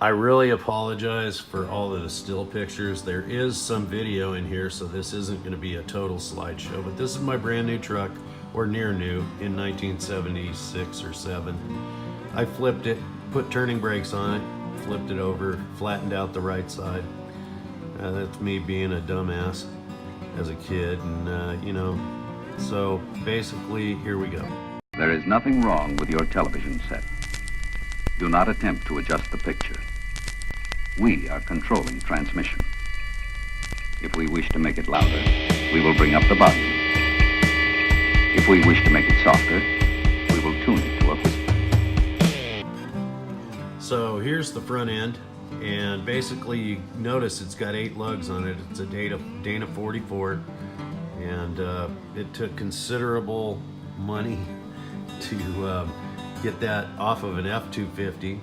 I really apologize for all of the still pictures. There is some video in here, so this isn't going to be a total slideshow, but this is my brand new truck, or near new, in 1976 or 7. I flipped it, put turning brakes on it, flipped it over, flattened out the right side. That's me being a dumbass as a kid, and you know, so basically here we go. There is nothing wrong with your television set. Do not attempt to adjust the picture. We are controlling transmission. If we wish to make it louder, we will bring up the volume. If we wish to make it softer, we will tune it to a whisper. So here's the front end, and basically you notice it's got 8 lugs on it. It's a Dana 44, and it took considerable money to get that off of an F250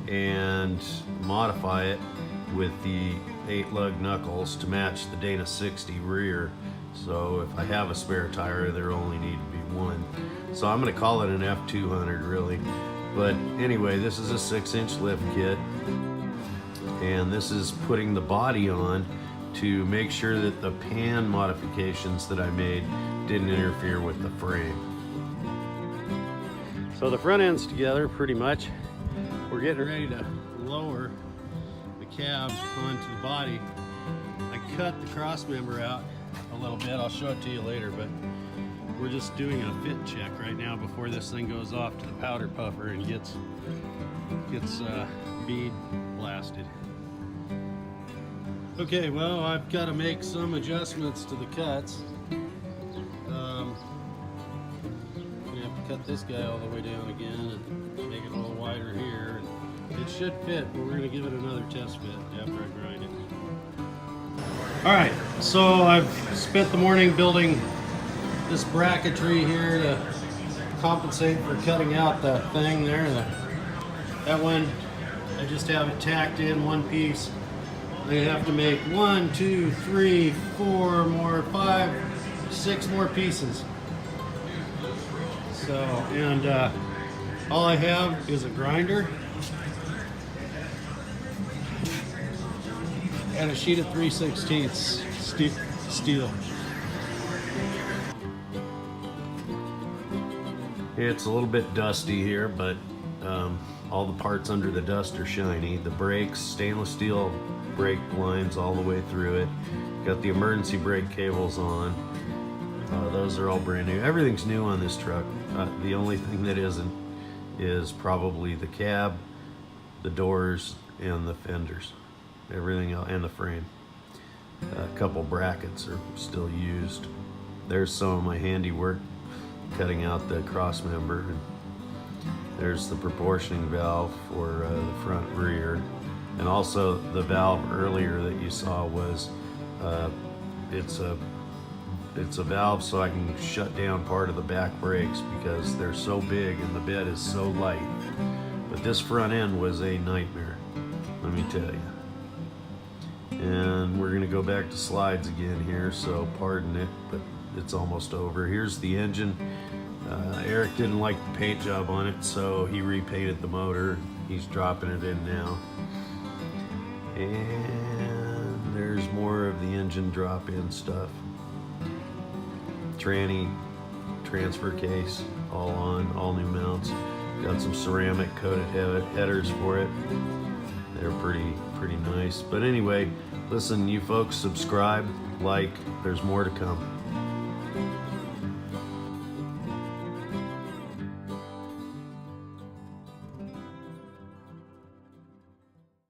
and modify it with the 8 lug knuckles to match the Dana 60 rear. So if I have a spare tire, there only need to be one. So I'm going to call it an F200 really. But anyway, this is a 6-inch lift kit, and this is putting the body on to make sure that the pan modifications that I made didn't interfere with the frame. So the front end's together pretty much. We're getting ready to lower the cab onto the body. I cut the cross member out a little bit. I'll show it to you later, but we're just doing a fit check right now before this thing goes off to the powder puffer and gets bead blasted. Okay, well, I've got to make some adjustments to the cuts. I'm gonna have to cut this guy all the way down again and make it a little wider here. It should fit, but we're gonna give it another test fit after I grind it. All right, so I've spent the morning building this bracketry here to compensate for cutting out the thing there. That one, I just have it tacked in one piece. I have to make 1, 2, 3, 4 more, 5, 6 more pieces. So, and all I have is a grinder and a sheet of 3/16 steel. It's a little bit dusty here, but all the parts under the dust are shiny. The brakes, stainless steel brake lines all the way through it. Got the emergency brake cables on. Those are all brand new. Everything's new on this truck. The only thing that isn't is probably the cab, the doors, and the fenders. Everything else, and the frame. A couple brackets are still used. There's some of my handiwork cutting out the cross member. And there's the proportioning valve for the front rear. And also the valve earlier that you saw was, it's a valve so I can shut down part of the back brakes because they're so big and the bed is so light. But this front end was a nightmare, let me tell you. And we're gonna go back to slides again here, so pardon it, but it's almost over. Here's the engine. Eric didn't like the paint job on it, so he repainted the motor. He's dropping it in now. And there's more of the engine drop-in stuff. Tranny, transfer case, all on, all new mounts. Got some ceramic coated headers for it. They're pretty nice. But anyway, listen, you folks, subscribe, like, there's more to come.